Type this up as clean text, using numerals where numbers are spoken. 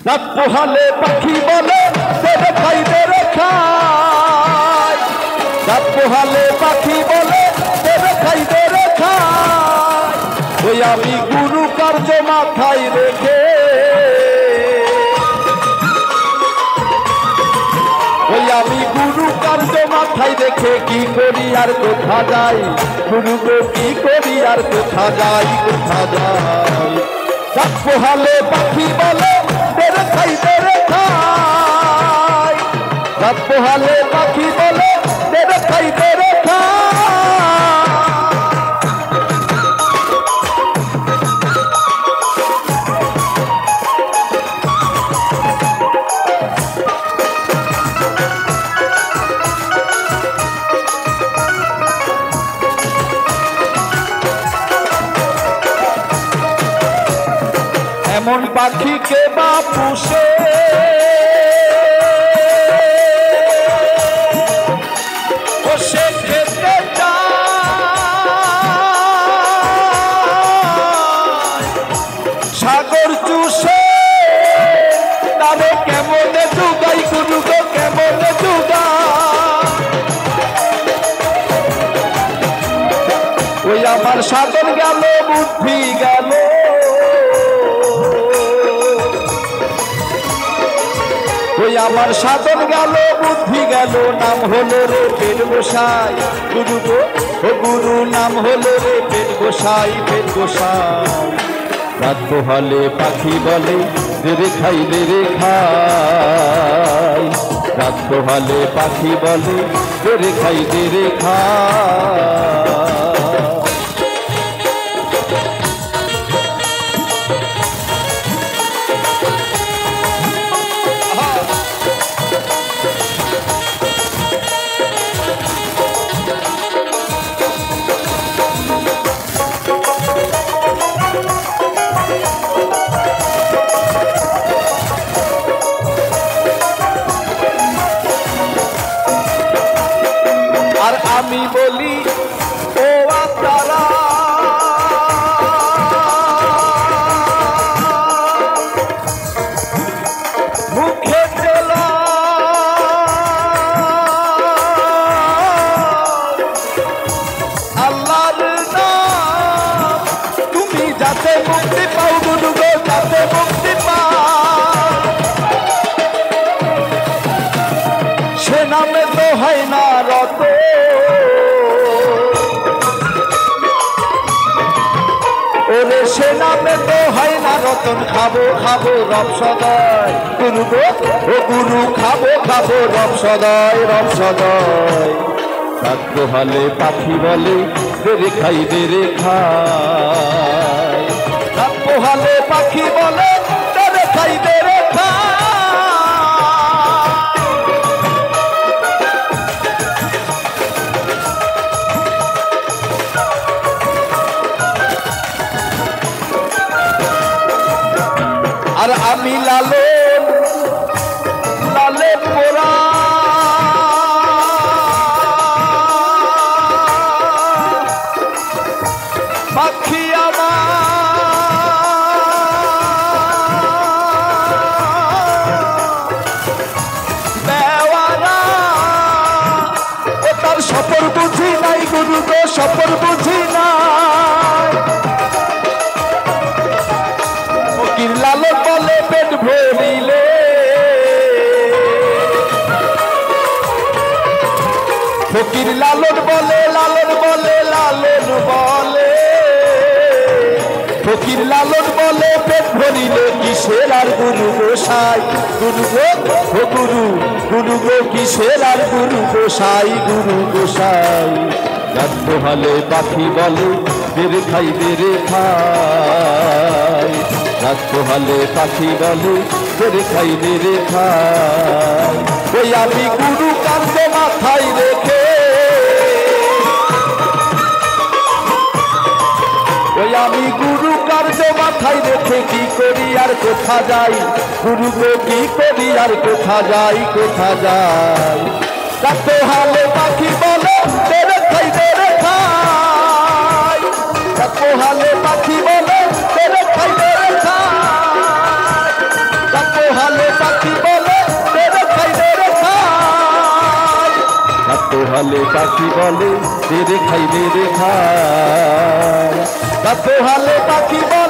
রাত পোহালে পাখি বলে দেবে খাই দেবে খাই, রাত পোহালে পাখি বলে দেবে খাই দেবে খাই। ওই আমি গুরু কার্য মাথায় রেখে, ওই আমি গুরু কার্য মাথায় রেখে কি করি আর কোথা যাই, গুরু গো কি করি আর কোথা যাই, কোথা যাই। রাত পোহালে পাখি বলে দেবে খাই দেবে খাই, রাত পোহালে পাখি বলে দেবে খাই দেবে খাই। এমন পাখিকে বা পুষে বসে খেতে চায়, সাগর চুষে তারে কেমনে যুগাই, গুরু গো কেমনে যুগাই। ওই আমার সাগর গেল বুদ্ধি গেল, ওই আমার সাধন গেল বুদ্ধি গেল, নাম হলো রে পেট গোসাই, গুরু গো ও গুরু নাম হলো রে পেট গোসাই, পেট গোসাই। রাত পোহালে পাখি বলে দেরে খাই দেরে খাই, রাত পোহালে পাখি বলে দেরে খাই দেরে খাই। আর আমি বলি ও আপনারা মুখে চলা আল্লাহর নাম, তুমি যাতে মুক্তি পাও গুরু গো, যাতে মুক্তি পাও। সে নামে তো হয় না রত, ওরে সে নামে তো হয় না রতন। খাবো খাবো রব সদয়, গুরু গো ও গুরু খাবো খাবো রব সদয়, রব সদয়। রাত পোহালে পাখি বলে দেরে খাই দেরে খাই, রাত পোহালে পাখি বলে দেরে খাই দেরে খাই। আর আমি লালন লালে পোড়া পাখি আমার বেওয়ারা, ও তার সফর বুঝি নাই গুরু গো, সফর বুঝি নাই। ফকির লালন বলে পেট ভরিলে, ফকির লালন বলে লালন বলে লালন বলে, ফকির লালন বলে পেট ভরিলে কিসের আর গুরু গোসাই, গুরু গো ও গুরু, গুরু গো কিসের আর গুরু গোসাই, গুরু গোসাই। রাত পোহালে পাখি বলে দেরে খাই দেরে খাই, রাত পোহালে পাখি বলে দেরে খাই দেরে খাই। ওই আমি গুরু কার্য মাথায় রেখে, ওই আমি গুরু কার্য মাথায় রেখে কি করি আর কোথা যাই, গুরু গো কি করি আর কোথা যাই, কোথা যাই। রাত পোহালে পাখি বলে দেরে খাই দেরে খাই, রাত পোহালে পাখি বলে দেরে খাই দেরে খাই, রাত পোহালে পোহালে পাখি বলে দে রে খাই দে রে খাই, তা পোহালে পাখি বলে